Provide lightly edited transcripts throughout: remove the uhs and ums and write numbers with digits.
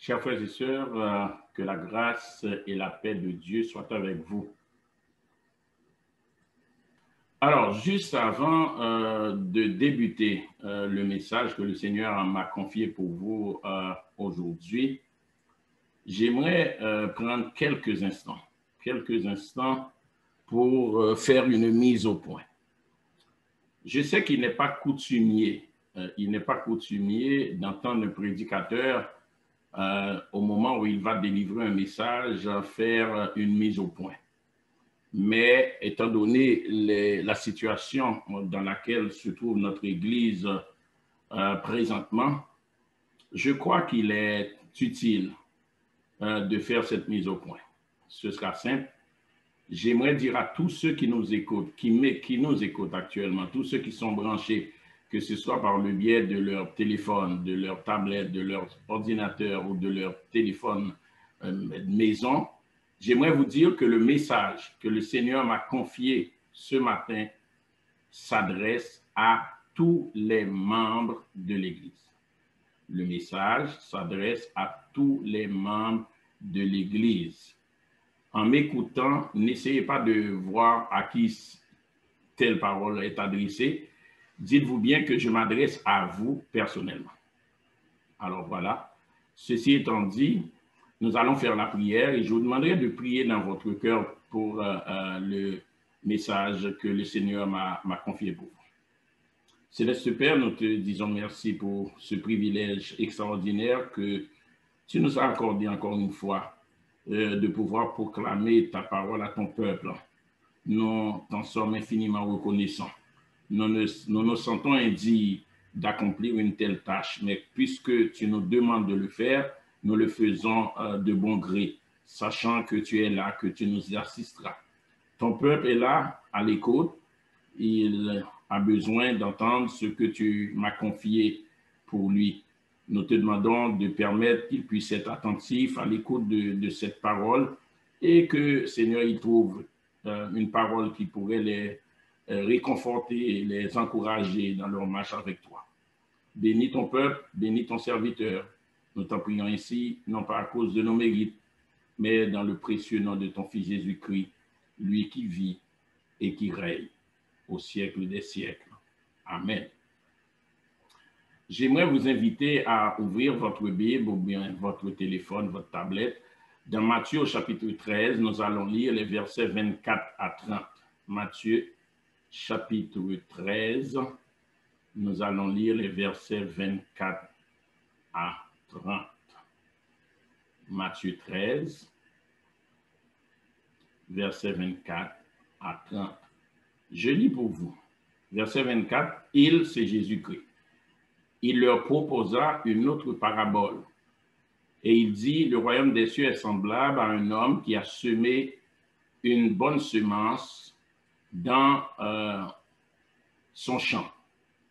Chers frères et sœurs, que la grâce et la paix de Dieu soient avec vous. Alors, juste avant de débuter le message que le Seigneur m'a confié pour vous aujourd'hui, j'aimerais prendre quelques instants pour faire une mise au point. Je sais qu'il n'est pas coutumier, d'entendre un prédicateur au moment où il va délivrer un message, faire une mise au point. Mais étant donné la situation dans laquelle se trouve notre Église présentement, je crois qu'il est utile de faire cette mise au point. Ce sera simple. J'aimerais dire à tous ceux qui nous écoutent, qui nous écoutent actuellement, tous ceux qui sont branchés, que ce soit par le biais de leur téléphone, de leur tablette, de leur ordinateur ou de leur téléphone maison, j'aimerais vous dire que le message que le Seigneur m'a confié ce matin s'adresse à tous les membres de l'Église. Le message s'adresse à tous les membres de l'Église. En m'écoutant, n'essayez pas de voir à qui telle parole est adressée. Dites-vous bien que je m'adresse à vous personnellement. Alors voilà, ceci étant dit, nous allons faire la prière et je vous demanderai de prier dans votre cœur pour le message que le Seigneur m'a confié pour vous. Céleste Père, nous te disons merci pour ce privilège extraordinaire que tu nous as accordé encore une fois de pouvoir proclamer ta parole à ton peuple. Nous t'en sommes infiniment reconnaissants. Nous nous sentons indignes d'accomplir une telle tâche, mais puisque tu nous demandes de le faire, nous le faisons de bon gré, sachant que tu es là, que tu nous assisteras. Ton peuple est là, à l'écoute. Il a besoin d'entendre ce que tu m'as confié pour lui. Nous te demandons de permettre qu'il puisse être attentif à l'écoute de cette parole et que, Seigneur, il trouve une parole qui pourrait les réconforter et les encourager dans leur marche avec toi. Bénis ton peuple, bénis ton serviteur. Nous t'en prions ainsi, non pas à cause de nos mérites, mais dans le précieux nom de ton Fils Jésus-Christ, lui qui vit et qui règne au siècle des siècles. Amen. J'aimerais vous inviter à ouvrir votre Bible ou bien votre téléphone, votre tablette. Dans Matthieu au chapitre 13, nous allons lire les versets 24 à 30. Matthieu chapitre 13, nous allons lire les versets 24 à 30. Matthieu 13, versets 24 à 30. Je lis pour vous. Verset 24, il, c'est Jésus-Christ. Il leur proposa une autre parabole. Et il dit, le royaume des cieux est semblable à un homme qui a semé une bonne semence dans son champ.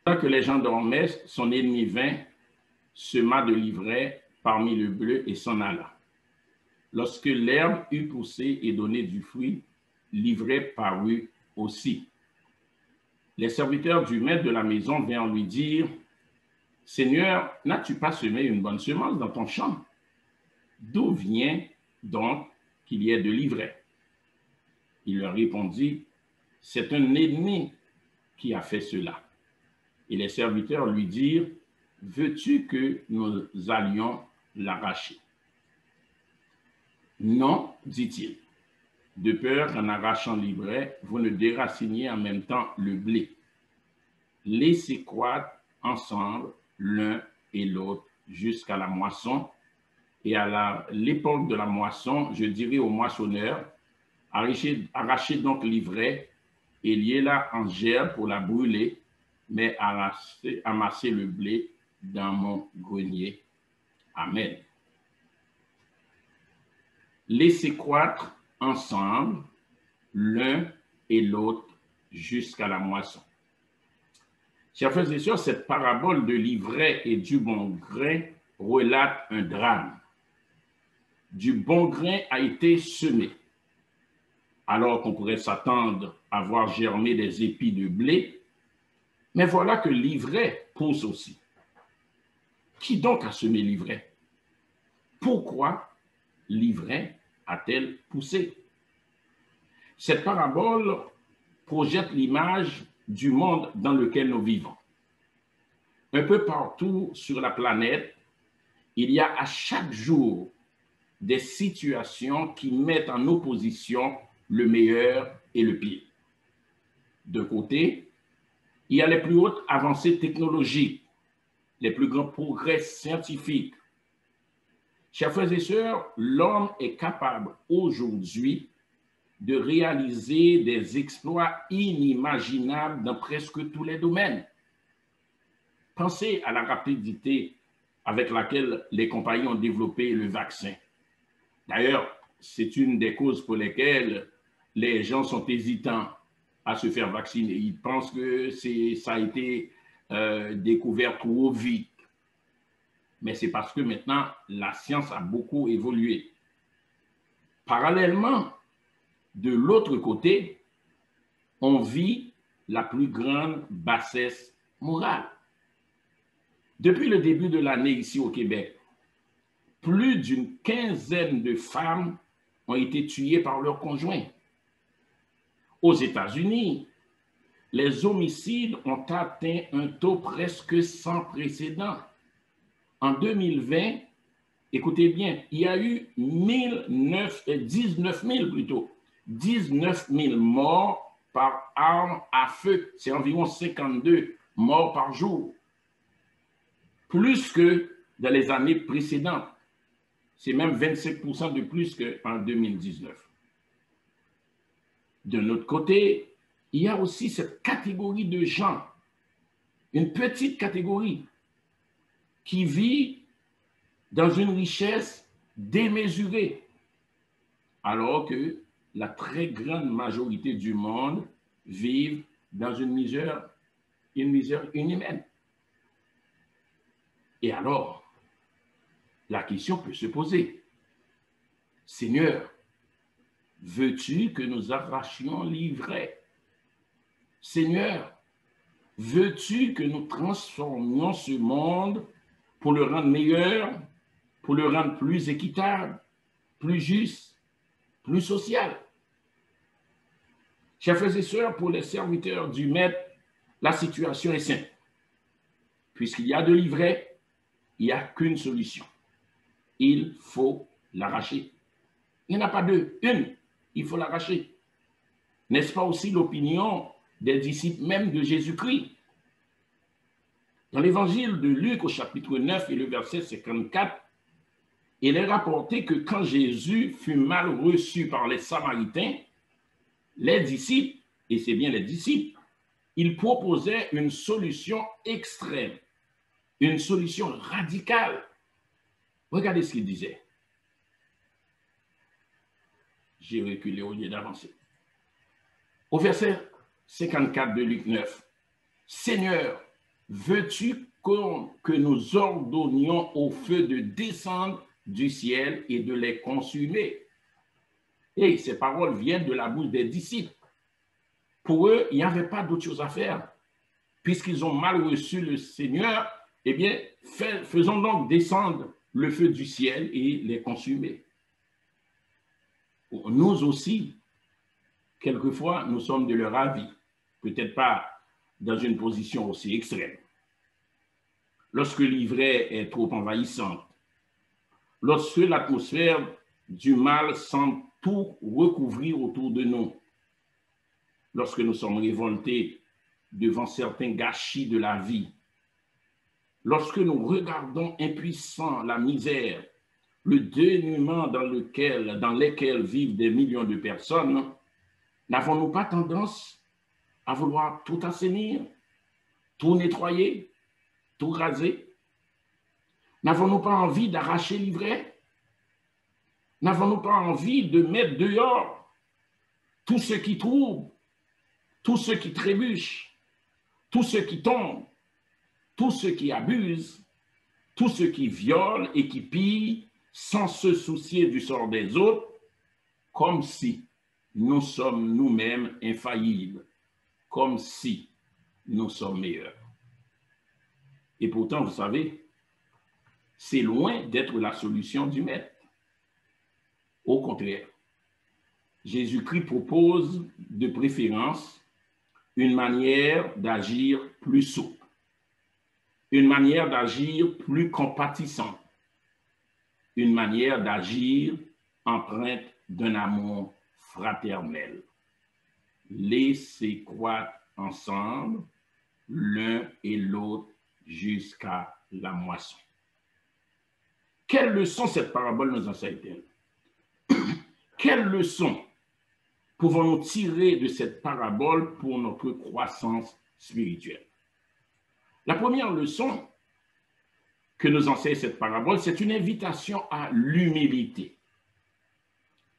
Tant que les gens dormaient, son ennemi vint, sema de l'ivraie parmi le bleu et s'en alla. Lorsque l'herbe eut poussé et donné du fruit, l'ivraie parut aussi. Les serviteurs du maître de la maison vinrent lui dire, « Seigneur, n'as-tu pas semé une bonne semence dans ton champ? D'où vient donc qu'il y ait de l'ivraie? » Il leur répondit, « C'est un ennemi qui a fait cela. » Et les serviteurs lui dirent, « Veux-tu que nous allions l'arracher? » « Non, dit-il, de peur qu'en arrachant l'ivraie, vous ne déraciniez en même temps le blé. Laissez croître ensemble l'un et l'autre jusqu'à la moisson. Et à l'époque de la moisson, je dirai aux moissonneurs, arrachez donc l'ivraie et liez-la en gerbe pour la brûler, mais amassez le blé dans mon grenier. Amen. Laissez croître ensemble l'un et l'autre jusqu'à la moisson. Chers frères et sœurs, cette parabole de l'ivraie et du bon grain relate un drame. Du bon grain a été semé, alors qu'on pourrait s'attendre à voir germer des épis de blé, mais voilà que l'ivraie pousse aussi. Qui donc a semé l'ivraie? Pourquoi l'ivraie a-t-elle poussé? Cette parabole projette l'image du monde dans lequel nous vivons. Un peu partout sur la planète, il y a à chaque jour des situations qui mettent en opposition le meilleur et le pire. D'un côté, il y a les plus hautes avancées technologiques, les plus grands progrès scientifiques. Chers frères et sœurs, l'homme est capable aujourd'hui de réaliser des exploits inimaginables dans presque tous les domaines. Pensez à la rapidité avec laquelle les compagnies ont développé le vaccin. D'ailleurs, c'est une des causes pour lesquelles les gens sont hésitants à se faire vacciner. Ils pensent que ça a été découvert trop vite. Mais c'est parce que maintenant, la science a beaucoup évolué. Parallèlement, de l'autre côté, on vit la plus grande bassesse morale. Depuis le début de l'année ici au Québec, plus d'une quinzaine de femmes ont été tuées par leurs conjoints. Aux États-Unis, les homicides ont atteint un taux presque sans précédent. En 2020, écoutez bien, il y a eu 19 000 morts par arme à feu. C'est environ 52 morts par jour. Plus que dans les années précédentes. C'est même 25% de plus qu'en 2019. De autre côté, il y a aussi cette catégorie de gens, une petite catégorie, qui vit dans une richesse démesurée, alors que la très grande majorité du monde vit dans une misère inhumaine. Et alors, la question peut se poser. Seigneur, veux-tu que nous arrachions l'ivraie? Seigneur, veux-tu que nous transformions ce monde pour le rendre meilleur, pour le rendre plus équitable, plus juste, plus social? Chers frères et sœurs, pour les serviteurs du Maître, la situation est simple. Puisqu'il y a de l'ivraie, il n'y a qu'une solution. Il faut l'arracher. Il n'y en a pas deux, une, il faut l'arracher. N'est-ce pas aussi l'opinion des disciples même de Jésus-Christ? Dans l'évangile de Luc au chapitre 9 et le verset 54, il est rapporté que quand Jésus fut mal reçu par les Samaritains, les disciples, et c'est bien les disciples, ils proposaient une solution extrême, une solution radicale. Regardez ce qu'il disait. J'ai reculé au lieu d'avancer. Au verset 54 de Luc 9, Seigneur, veux-tu que nous ordonnions au feu de descendre du ciel et de les consumer? Et ces paroles viennent de la bouche des disciples. Pour eux, il n'y avait pas d'autre chose à faire. Puisqu'ils ont mal reçu le Seigneur, eh bien, faisons donc descendre le feu du ciel et les consumer. Nous aussi, quelquefois, nous sommes de leur avis, peut-être pas dans une position aussi extrême. Lorsque l'ivraie est trop envahissante, lorsque l'atmosphère du mal semble tout recouvrir autour de nous, lorsque nous sommes révoltés devant certains gâchis de la vie, lorsque nous regardons impuissants la misère, le dénuement dans lesquels vivent des millions de personnes, n'avons-nous pas tendance à vouloir tout assainir, tout nettoyer, tout raser? N'avons-nous pas envie d'arracher l'ivraie? N'avons-nous pas envie de mettre dehors tout ce qui trouble, tout ce qui trébuche, tout ce qui tombe, tout ce qui abuse, tout ce qui viole et qui pille sans se soucier du sort des autres, comme si nous sommes nous-mêmes infaillibles, comme si nous sommes meilleurs. Et pourtant, vous savez, c'est loin d'être la solution du maître. Au contraire, Jésus-Christ propose de préférence une manière d'agir plus souple, une manière d'agir plus compatissante, une manière d'agir empreinte d'un amour fraternel. Laissez croître ensemble l'un et l'autre jusqu'à la moisson. Quelle leçon cette parabole nous enseigne-t-elle? Quelle leçon pouvons-nous tirer de cette parabole pour notre croissance spirituelle? La première leçon que nous enseigne cette parabole, c'est une invitation à l'humilité.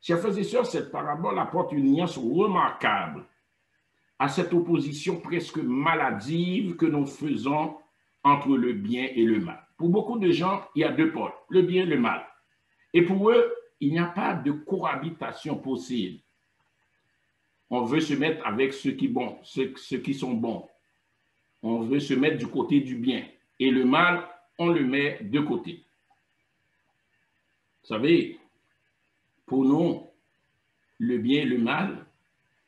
Chers frères et sœurs, cette parabole apporte une nuance remarquable à cette opposition presque maladive que nous faisons entre le bien et le mal. Pour beaucoup de gens, il y a deux pôles, le bien et le mal. Et pour eux, il n'y a pas de cohabitation possible. On veut se mettre avec ceux qui sont bons. On veut se mettre du côté du bien. Et le mal, on le met de côté. Vous savez, pour nous, le bien et le mal,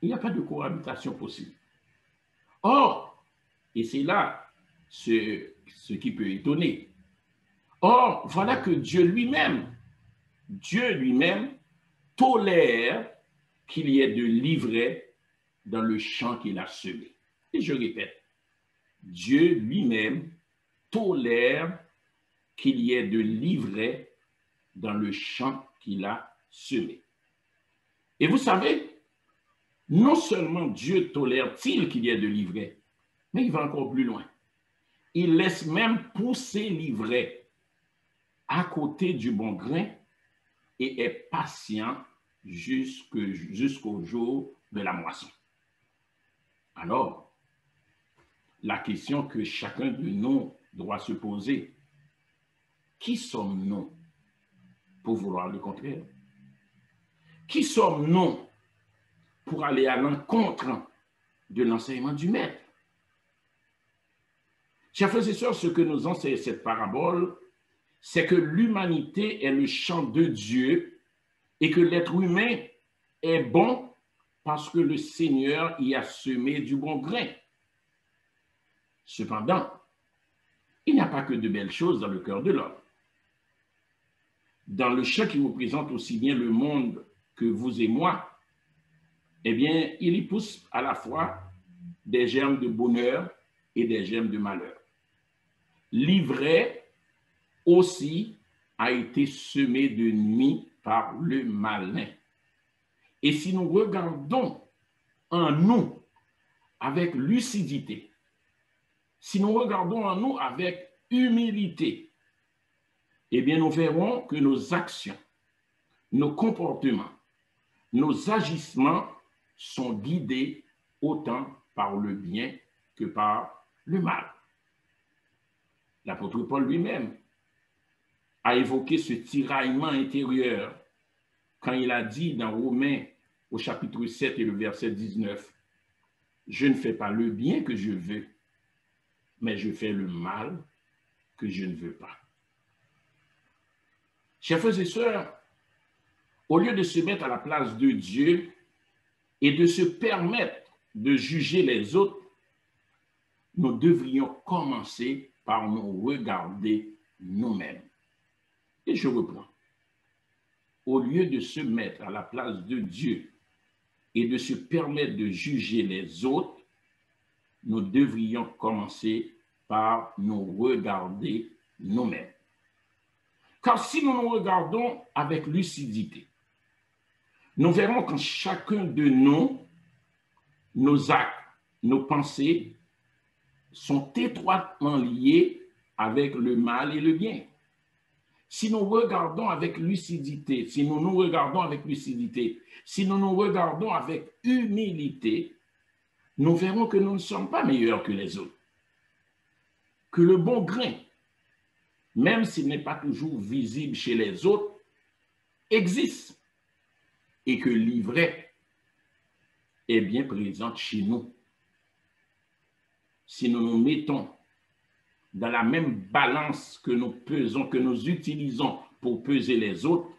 il n'y a pas de cohabitation possible. Or, et c'est là ce qui peut étonner, or, voilà que Dieu lui-même tolère qu'il y ait de l'ivraie dans le champ qu'il a semé. Et je répète, Dieu lui-même tolère qu'il y ait de l'ivraie dans le champ qu'il a semé. Et vous savez, non seulement Dieu tolère-t-il qu'il y ait de l'ivraie, mais il va encore plus loin. Il laisse même pousser l'ivraie à côté du bon grain et est patient jusqu'au jour de la moisson. Alors, la question que chacun de nous doit se poser, qui sommes-nous pour vouloir le contraire? Qui sommes-nous pour aller à l'encontre de l'enseignement du maître? Chers frères et sœurs, ce que nous enseigne cette parabole, c'est que l'humanité est le champ de Dieu et que l'être humain est bon parce que le Seigneur y a semé du bon grain. Cependant, il n'y a pas que de belles choses dans le cœur de l'homme. Dans le champ qui représente aussi bien le monde que vous et moi, eh bien, il y pousse à la fois des germes de bonheur et des germes de malheur. L'ivraie aussi a été semée de nuit par le malin. Et si nous regardons en nous avec lucidité, si nous regardons en nous avec humilité, eh bien, nous verrons que nos actions, nos comportements, nos agissements sont guidés autant par le bien que par le mal. L'apôtre Paul lui-même a évoqué ce tiraillement intérieur quand il a dit dans Romains au chapitre 7 et le verset 19, « Je ne fais pas le bien que je veux, mais je fais le mal que je ne veux pas. » Chers frères et sœurs, au lieu de se mettre à la place de Dieu et de se permettre de juger les autres, nous devrions commencer par nous regarder nous-mêmes. Et je reprends. Au lieu de se mettre à la place de Dieu et de se permettre de juger les autres, nous devrions commencer par nous regarder nous-mêmes. Car si nous nous regardons avec lucidité, nous verrons qu'en chacun de nous, nos actes, nos pensées sont étroitement liés avec le mal et le bien. Si nous regardons avec lucidité, si nous nous regardons avec humilité, nous verrons que nous ne sommes pas meilleurs que les autres. Que le bon grain, même s'il n'est pas toujours visible chez les autres, existe et que l'ivraie est bien présente chez nous. Si nous nous mettons dans la même balance que nous pesons, que nous utilisons pour peser les autres,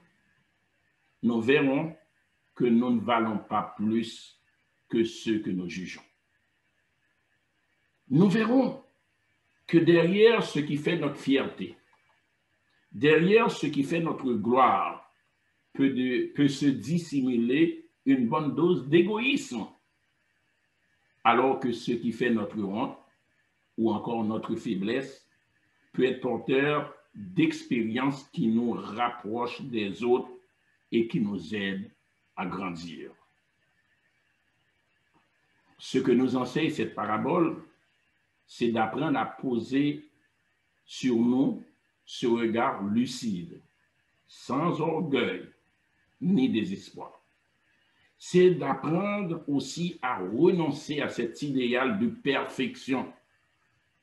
nous verrons que nous ne valons pas plus que ceux que nous jugeons. Nous verrons que derrière ce qui fait notre fierté, derrière ce qui fait notre gloire, peut se dissimuler une bonne dose d'égoïsme, alors que ce qui fait notre honte ou encore notre faiblesse peut être porteur d'expériences qui nous rapprochent des autres et qui nous aident à grandir. Ce que nous enseigne cette parabole, c'est d'apprendre à poser sur nous ce regard lucide, sans orgueil ni désespoir. C'est d'apprendre aussi à renoncer à cet idéal de perfection.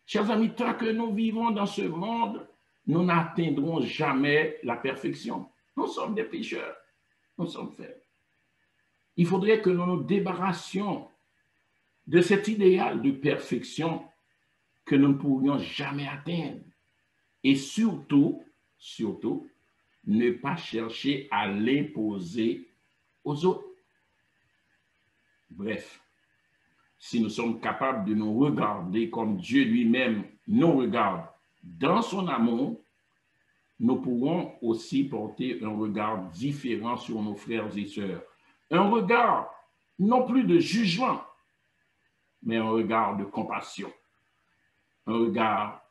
Chers amis, tant que nous vivons dans ce monde, nous n'atteindrons jamais la perfection. Nous sommes des pécheurs, nous sommes faibles. Il faudrait que nous nous débarrassions de cet idéal de perfection que nous ne pourrions jamais atteindre. Et surtout, ne pas chercher à l'imposer aux autres. Bref, si nous sommes capables de nous regarder comme Dieu lui-même nous regarde dans son amour, nous pourrons aussi porter un regard différent sur nos frères et sœurs. Un regard non plus de jugement, mais un regard de compassion, un regard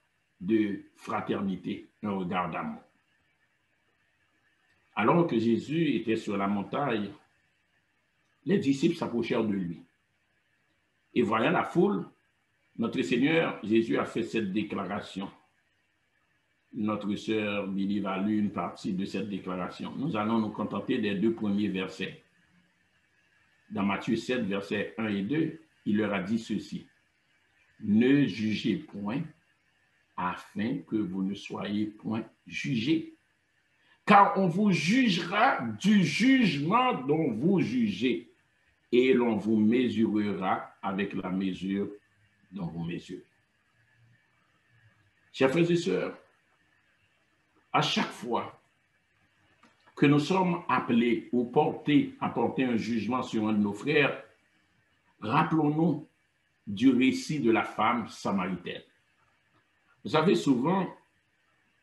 de fraternité, un regard d'amour. Alors que Jésus était sur la montagne, les disciples s'approchèrent de lui. Et voyant la foule, notre Seigneur Jésus a fait cette déclaration. Notre sœur Billy va lire une partie de cette déclaration. Nous allons nous contenter des 2 premiers versets. Dans Matthieu 7, versets 1 et 2, il leur a dit ceci. Ne jugez point, afin que vous ne soyez point jugés. Car on vous jugera du jugement dont vous jugez, et l'on vous mesurera avec la mesure dont vous mesurez. Chers frères et sœurs, à chaque fois que nous sommes appelés ou à porter un jugement sur un de nos frères, rappelons-nous du récit de la femme samaritaine. Vous savez, souvent,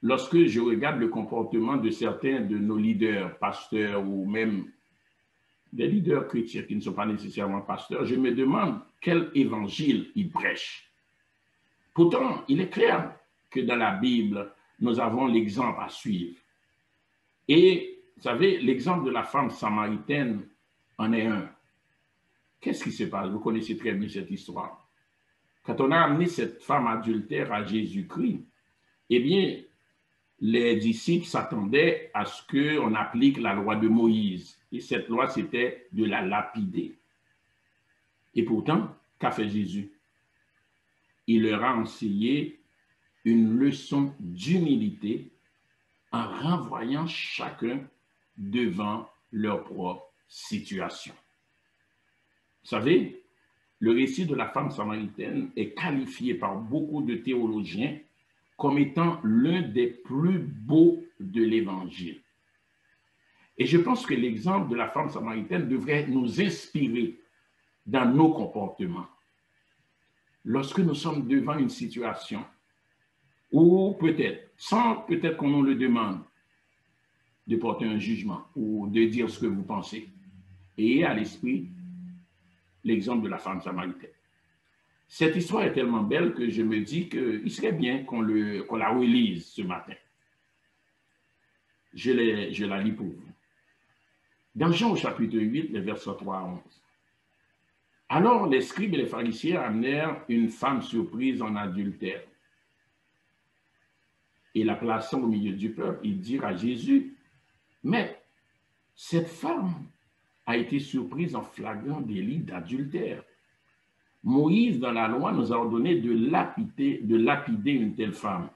lorsque je regarde le comportement de certains de nos leaders, pasteurs ou même des leaders chrétiens qui ne sont pas nécessairement pasteurs, je me demande quel évangile ils prêchent. Pourtant, il est clair que dans la Bible, nous avons l'exemple à suivre. Et vous savez, l'exemple de la femme samaritaine en est un. Qu'est-ce qui se passe? Vous connaissez très bien cette histoire. Quand on a amené cette femme adultère à Jésus-Christ, eh bien, les disciples s'attendaient à ce qu'on applique la loi de Moïse. Et cette loi, c'était de la lapider. Et pourtant, qu'a fait Jésus? Il leur a enseigné une leçon d'humilité en renvoyant chacun devant leur propre situation. Vous savez, le récit de la femme samaritaine est qualifié par beaucoup de théologiens comme étant l'un des plus beaux de l'Évangile. Et je pense que l'exemple de la femme samaritaine devrait nous inspirer dans nos comportements. Lorsque nous sommes devant une situation ou peut-être, sans peut-être qu'on nous le demande, de porter un jugement ou de dire ce que vous pensez, ayez à l'esprit l'exemple de la femme samaritaine. Cette histoire est tellement belle que je me dis qu'il serait bien qu'on la relise ce matin. Je la lis pour vous. Dans Jean au chapitre 8, les versets 3 à 11. Alors les scribes et les pharisiens amenèrent une femme surprise en adultère. Et la plaçant au milieu du peuple, ils dirent à Jésus, « Mais cette femme a été surprise en flagrant délit d'adultère. Moïse, dans la loi, nous a ordonné de lapider une telle femme.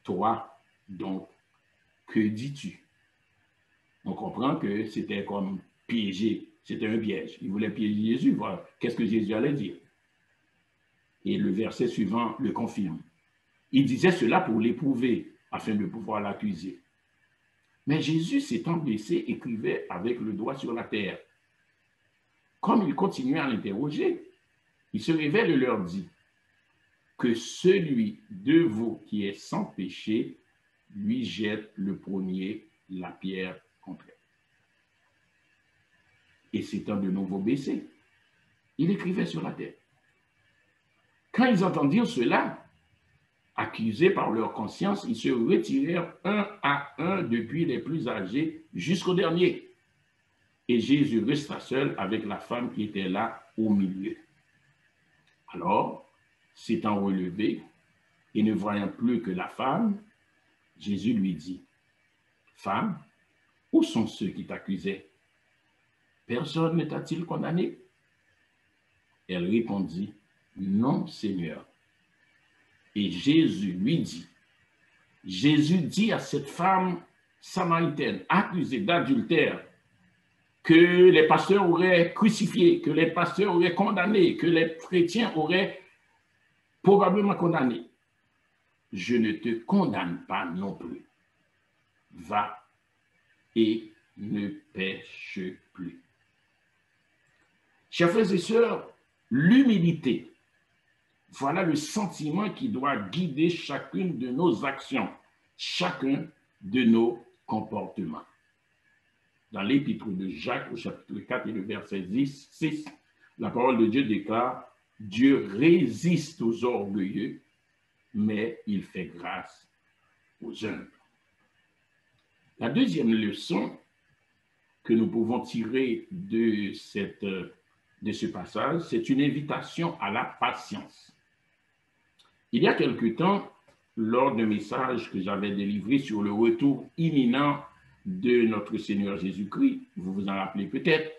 Toi, donc, que dis-tu? » On comprend que c'était comme piéger, c'était un piège. Il voulait piéger Jésus, voir qu'est-ce que Jésus allait dire. Et le verset suivant le confirme. Il disait cela pour l'éprouver, afin de pouvoir l'accuser. Mais Jésus, s'étant baissé, écrivait avec le doigt sur la terre. Comme il continuait à l'interroger, il se révèle et leur dit que celui de vous qui est sans péché lui jette le premier la pierre contre elle. Et s'étant de nouveau baissé, il écrivait sur la terre. Quand ils entendirent cela, accusés par leur conscience, ils se retirèrent un à un depuis les plus âgés jusqu'au dernier. Et Jésus resta seul avec la femme qui était là au milieu. Alors, s'étant relevé et ne voyant plus que la femme, Jésus lui dit, « Femme, où sont ceux qui t'accusaient? Personne ne t'a-t-il condamné? » Elle répondit, « Non, Seigneur. » Et Jésus lui dit, Jésus dit à cette femme samaritaine, accusée d'adultère, que les pasteurs auraient crucifié, que les pasteurs auraient condamné, que les chrétiens auraient probablement condamné. Je ne te condamne pas non plus. Va et ne pêche plus. Chers frères et sœurs, l'humilité, voilà le sentiment qui doit guider chacune de nos actions, chacun de nos comportements. Dans l'épître de Jacques, au chapitre 4 et le verset 6, la parole de Dieu déclare « Dieu résiste aux orgueilleux, mais il fait grâce aux humbles. » La deuxième leçon que nous pouvons tirer de ce passage, c'est une invitation à la patience. Il y a quelque temps, lors d'un message que j'avais délivré sur le retour imminent de notre Seigneur Jésus-Christ, vous vous en rappelez peut-être,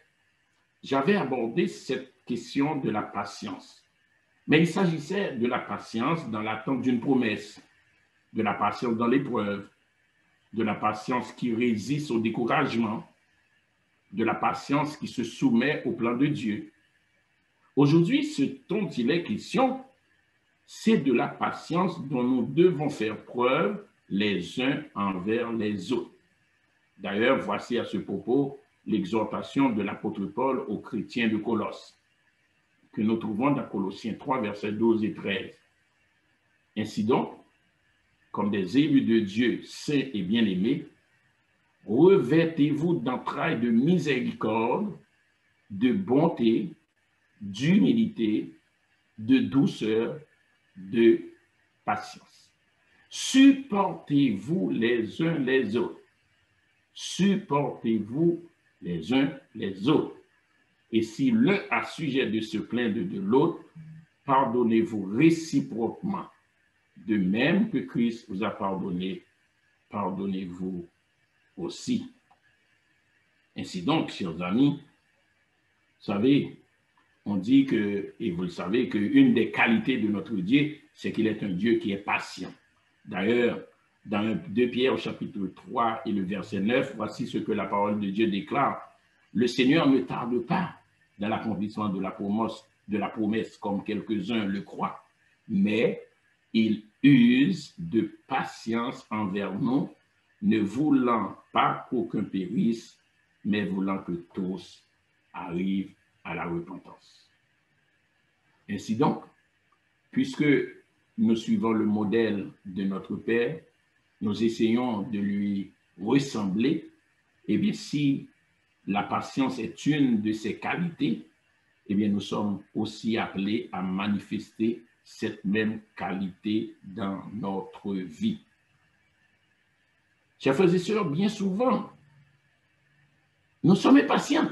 j'avais abordé cette question de la patience. Mais il s'agissait de la patience dans l'attente d'une promesse, de la patience dans l'épreuve, de la patience qui résiste au découragement, de la patience qui se soumet au plan de Dieu. Aujourd'hui, ce dont il est question, c'est de la patience dont nous devons faire preuve les uns envers les autres. D'ailleurs, voici à ce propos l'exhortation de l'apôtre Paul aux chrétiens de Colosse, que nous trouvons dans Colossiens 3, versets 12 et 13. Ainsi donc, comme des élus de Dieu saints et bien-aimés, revêtez-vous d'entrailles de miséricorde, de bonté, d'humilité, de douceur, de patience. Supportez-vous les uns les autres. Supportez-vous les uns les autres. Et si l'un a sujet de se plaindre de l'autre, pardonnez-vous réciproquement. De même que Christ vous a pardonné, pardonnez-vous aussi. Ainsi donc, chers amis, vous savez, on dit que, et vous le savez, qu'une des qualités de notre Dieu, c'est qu'il est un Dieu qui est patient. D'ailleurs, dans 2 Pierre au chapitre 3 et le verset 9, voici ce que la parole de Dieu déclare. Le Seigneur ne tarde pas dans l'accomplissement de la promesse comme quelques-uns le croient, mais il use de patience envers nous, ne voulant pas qu'aucun périsse, mais voulant que tous arrivent à la repentance. Ainsi donc, puisque nous suivons le modèle de notre Père, nous essayons de lui ressembler, et bien si la patience est une de ses qualités, eh bien nous sommes aussi appelés à manifester cette même qualité dans notre vie. Chers frères et sœurs, bien souvent, nous sommes impatients.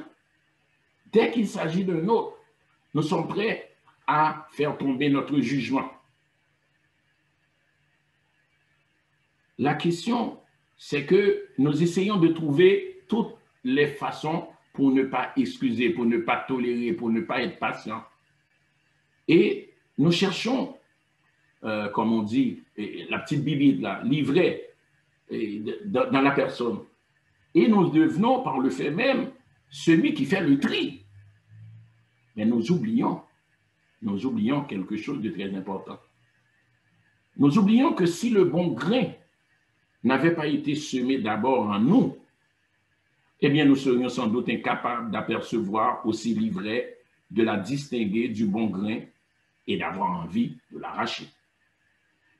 Dès qu'il s'agit d'un autre, nous sommes prêts à faire tomber notre jugement. La question, c'est que nous essayons de trouver toutes les façons pour ne pas excuser, pour ne pas tolérer, pour ne pas être patient. Et nous cherchons, comme on dit, la petite bibite, là, livrée dans la personne. Et nous devenons, par le fait même, celui qui fait le tri. Mais nous oublions quelque chose de très important. Nous oublions que si le bon grain n'avait pas été semé d'abord en nous, eh bien, nous serions sans doute incapables d'apercevoir aussi l'ivraie, de la distinguer du bon grain et d'avoir envie de l'arracher.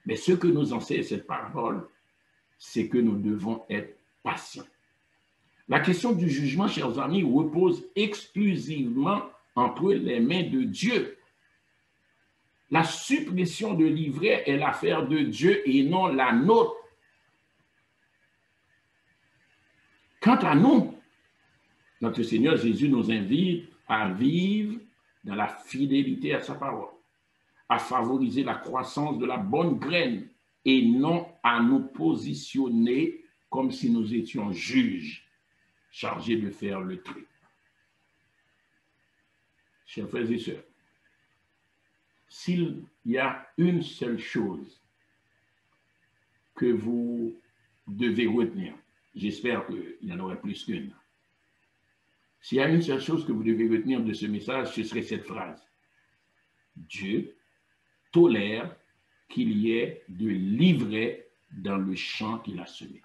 Mais ce que nous enseigne cette parabole, c'est que nous devons être patients. La question du jugement, chers amis, repose exclusivement entre les mains de Dieu. La suppression de l'ivraie est l'affaire de Dieu et non la nôtre. Quant à nous, notre Seigneur Jésus nous invite à vivre dans la fidélité à sa parole, à favoriser la croissance de la bonne graine et non à nous positionner comme si nous étions juges chargés de faire le tri. Chers frères et sœurs, s'il y a une seule chose que vous devez retenir, j'espère qu'il y en aurait plus qu'une. S'il y a une seule chose que vous devez retenir de ce message, ce serait cette phrase. Dieu tolère qu'il y ait de l'ivraie dans le champ qu'il a semé.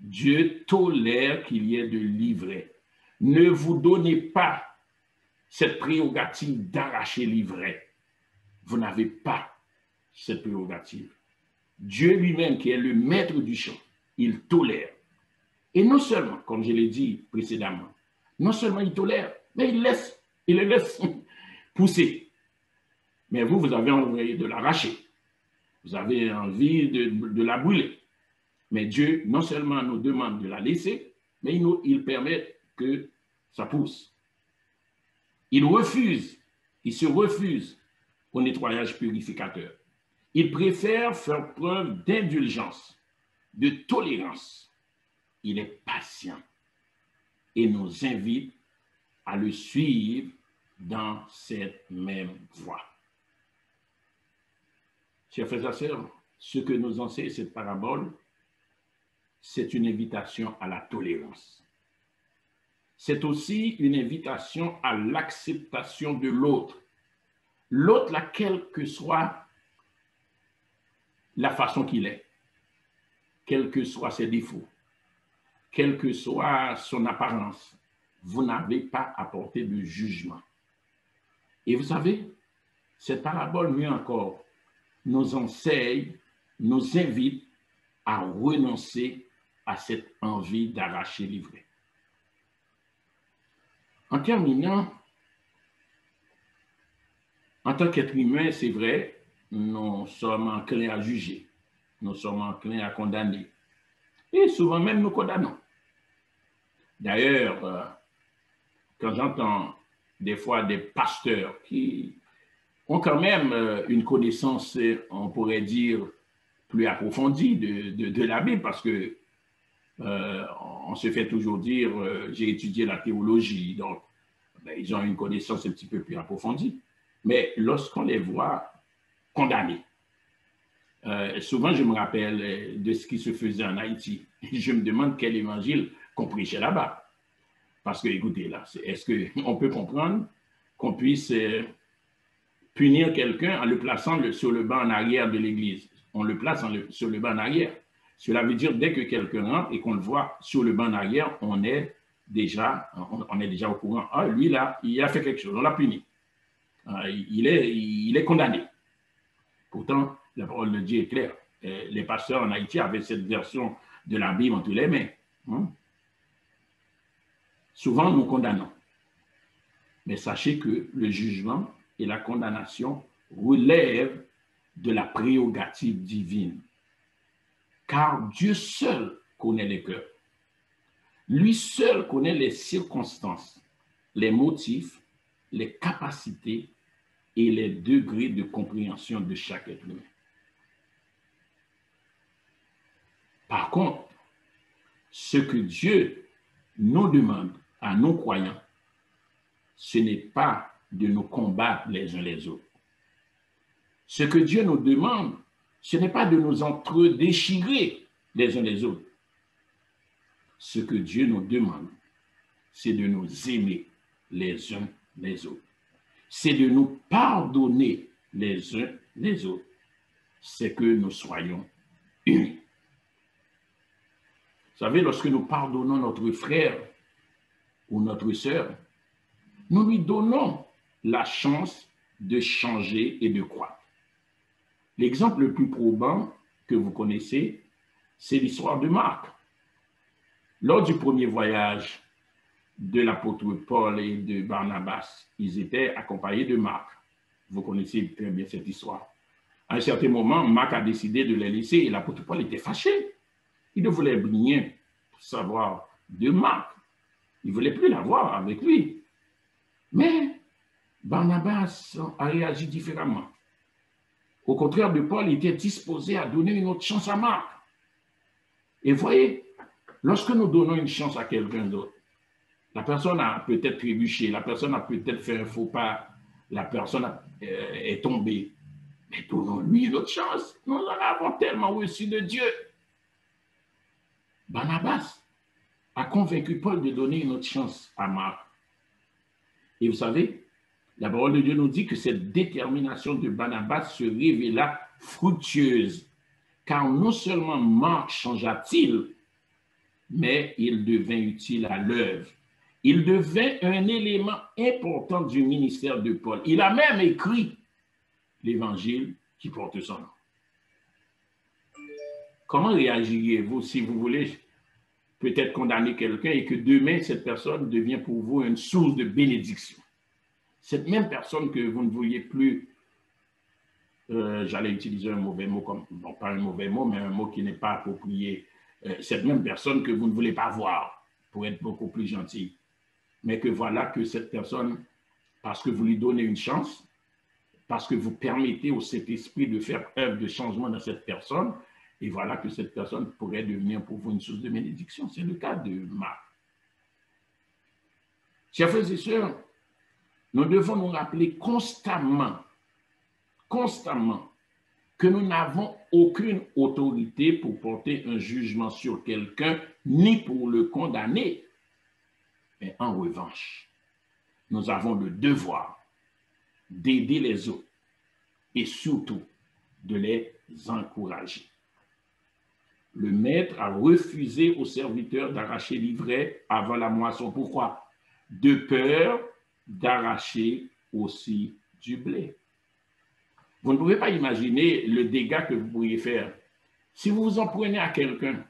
Dieu tolère qu'il y ait de l'ivraie. Ne vous donnez pas cette prérogative d'arracher l'ivraie. Vous n'avez pas cette prérogative. Dieu lui-même, qui est le maître du champ, il tolère. Et non seulement, comme je l'ai dit précédemment, non seulement il tolère, mais il le laisse pousser. Mais vous avez envie de l'arracher. Vous avez envie de la brûler. Mais Dieu, non seulement nous demande de la laisser, mais il permet que ça pousse. Il se refuse au nettoyage purificateur. Il préfère faire preuve d'indulgence, de tolérance. Il est patient et nous invite à le suivre dans cette même voie. Chers frères et sœurs, ce que nous enseigne cette parabole, c'est une invitation à la tolérance. C'est aussi une invitation à l'acceptation de l'autre. L'autre, quelle que soit la façon qu'il est, quels que soient ses défauts, quelle que soit son apparence, vous n'avez pas à porter de jugement. Et vous savez, cette parabole, mieux encore, nous enseigne, nous invite à renoncer à cette envie d'arracher l'ivraie. En terminant, en tant qu'être humain, c'est vrai, nous sommes enclins à juger, nous sommes enclins à condamner. Et souvent même, nous condamnons. D'ailleurs, quand j'entends des fois des pasteurs qui ont quand même une connaissance, on pourrait dire, plus approfondie de la Bible, parce que on se fait toujours dire, j'ai étudié la théologie, donc ils ont une connaissance un petit peu plus approfondie. Mais lorsqu'on les voit condamnés, souvent je me rappelle de ce qui se faisait en Haïti. Je me demande quel évangile qu'on prêchait là-bas. Parce que, écoutez, là, est-ce qu'on peut comprendre qu'on puisse punir quelqu'un en le plaçant sur le banc en arrière de l'église? On le place sur le banc en arrière. Cela veut dire dès que quelqu'un rentre et qu'on le voit sur le banc en arrière, on est déjà au courant. Ah, lui, là, il a fait quelque chose, on l'a puni. Il est condamné. Pourtant, la parole de Dieu est claire. Les pasteurs en Haïti avaient cette version de la Bible entre les mains. Souvent, nous condamnons. Mais sachez que le jugement et la condamnation relèvent de la prérogative divine. Car Dieu seul connaît les cœurs. Lui seul connaît les circonstances, les motifs, les capacités et les degrés de compréhension de chaque être humain. Par contre, ce que Dieu nous demande à nos croyants, ce n'est pas de nous combattre les uns les autres. Ce que Dieu nous demande, ce n'est pas de nous entre-déchirer les uns les autres. Ce que Dieu nous demande, c'est de nous aimer les uns les autres. C'est de nous pardonner les uns les autres. c'est que nous soyons unis. Vous savez, lorsque nous pardonnons notre frère ou notre sœur, nous lui donnons la chance de changer et de croître. L'exemple le plus probant que vous connaissez, c'est l'histoire de Marc. Lors du premier voyage de l'apôtre Paul et de Barnabas, ils étaient accompagnés de Marc. Vous connaissez très bien cette histoire. À un certain moment, Marc a décidé de les laisser et l'apôtre Paul était fâché. Il ne voulait rien savoir de Marc. Il ne voulait plus l'avoir avec lui. Mais Barnabas a réagi différemment. Au contraire de Paul, il était disposé à donner une autre chance à Marc. Et voyez, lorsque nous donnons une chance à quelqu'un d'autre, la personne a peut-être trébuché, la personne a peut-être fait un faux pas, la personne est tombée. Mais donnons-lui une autre chance. Nous en avons tellement reçu de Dieu. Barnabas a convaincu Paul de donner une autre chance à Marc. Et vous savez, la parole de Dieu nous dit que cette détermination de Barnabas se révéla fructueuse, car non seulement Marc changea-t-il, mais il devint utile à l'œuvre. Il devint un élément important du ministère de Paul. Il a même écrit l'évangile qui porte son nom. Comment réagiriez-vous si vous voulez peut-être condamner quelqu'un et que demain, cette personne devient pour vous une source de bénédiction? Cette même personne que vous ne vouliez plus, j'allais utiliser un mauvais mot, comme, bon, pas un mauvais mot, mais un mot qui n'est pas approprié, cette même personne que vous ne voulez pas voir, pour être beaucoup plus gentil, mais que voilà que cette personne, parce que vous lui donnez une chance, parce que vous permettez au Saint-Esprit de faire œuvre de changement dans cette personne, et voilà que cette personne pourrait devenir pour vous une source de bénédiction. C'est le cas de Marc. Chers frères et sœurs, nous devons nous rappeler constamment que nous n'avons aucune autorité pour porter un jugement sur quelqu'un, ni pour le condamner. Mais en revanche, nous avons le devoir d'aider les autres et surtout de les encourager. Le maître a refusé aux serviteurs d'arracher l'ivraie avant la moisson. Pourquoi? De peur d'arracher aussi du blé. Vous ne pouvez pas imaginer le dégât que vous pourriez faire si vous vous en prenez à quelqu'un.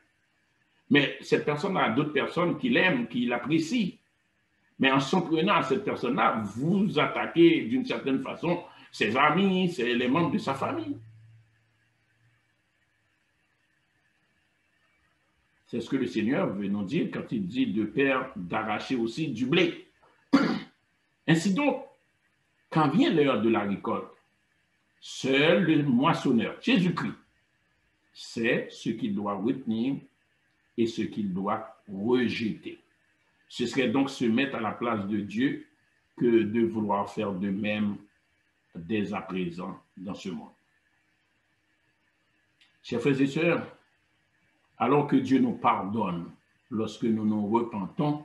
Mais cette personne a d'autres personnes qui l'aiment, qui l'apprécient. Mais en s'en prenant à cette personne-là, vous attaquez d'une certaine façon ses amis, les membres de sa famille. C'est ce que le Seigneur veut nous dire quand il dit de peur d'arracher aussi du blé. Ainsi donc, quand vient l'heure de la récolte, seul le moissonneur, Jésus-Christ, sait ce qu'il doit retenir et ce qu'il doit rejeter. Ce serait donc se mettre à la place de Dieu que de vouloir faire de même dès à présent dans ce monde. Chers frères et sœurs, alors que Dieu nous pardonne lorsque nous nous repentons,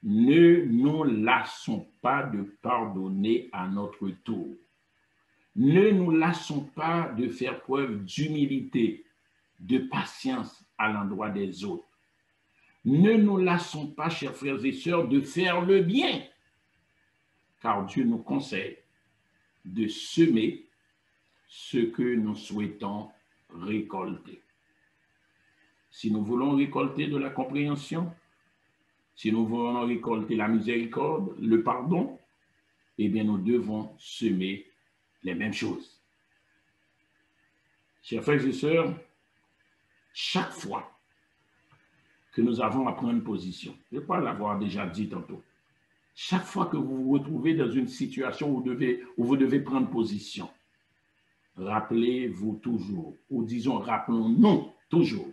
ne nous lassons pas de pardonner à notre tour. Ne nous lassons pas de faire preuve d'humilité, de patience à l'endroit des autres. Ne nous lassons pas, chers frères et sœurs, de faire le bien, car Dieu nous conseille de semer ce que nous souhaitons récolter. Si nous voulons récolter de la compréhension, si nous voulons récolter la miséricorde, le pardon, eh bien nous devons semer les mêmes choses. Chers frères et sœurs, chaque fois que nous avons à prendre position, je ne vais pas l'avoir déjà dit tantôt, chaque fois que vous vous retrouvez dans une situation où vous devez prendre position, rappelez-vous toujours, ou disons rappelons-nous toujours,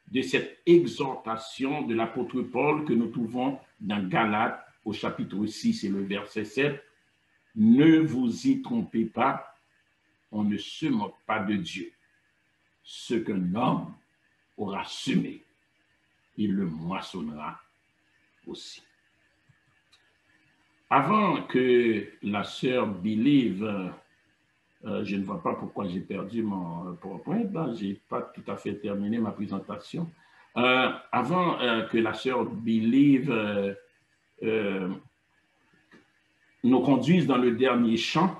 de cette exhortation de l'apôtre Paul que nous trouvons dans Galates au chapitre 6 et le verset 7. Ne vous y trompez pas, on ne se moque pas de Dieu. Ce qu'un homme aura semé, il le moissonnera aussi. Avant que la sœur Believe Je ne vois pas pourquoi j'ai perdu mon PowerPoint. Je n'ai pas tout à fait terminé ma présentation. Avant que la sœur Believe nous conduise dans le dernier chant,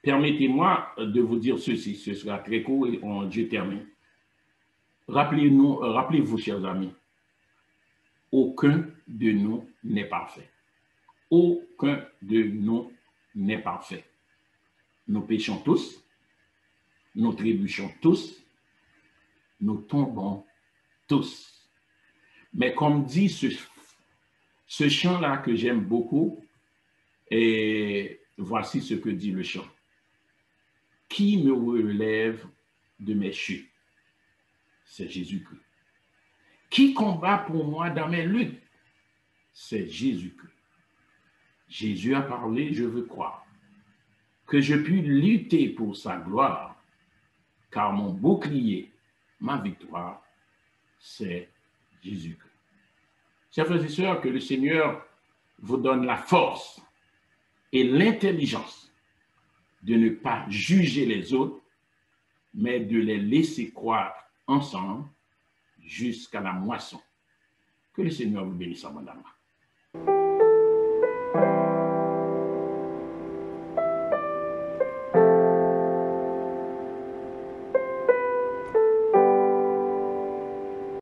permettez-moi de vous dire ceci. Ce sera très court et je termine. Rappelez-vous, chers amis, aucun de nous n'est parfait. Aucun de nous n'est parfait. Nous péchons tous, nous trébuchons tous, nous tombons tous. Mais comme dit ce chant-là que j'aime beaucoup, et voici ce que dit le chant. Qui me relève de mes chutes? C'est Jésus-Christ. Qui combat pour moi dans mes luttes? C'est Jésus-Christ. Jésus a parlé, je veux croire, que je puis lutter pour sa gloire, car mon bouclier, ma victoire, c'est Jésus-Christ. Chers frères et sœurs, que le Seigneur vous donne la force et l'intelligence de ne pas juger les autres, mais de les laisser croître ensemble jusqu'à la moisson. Que le Seigneur vous bénisse abondamment.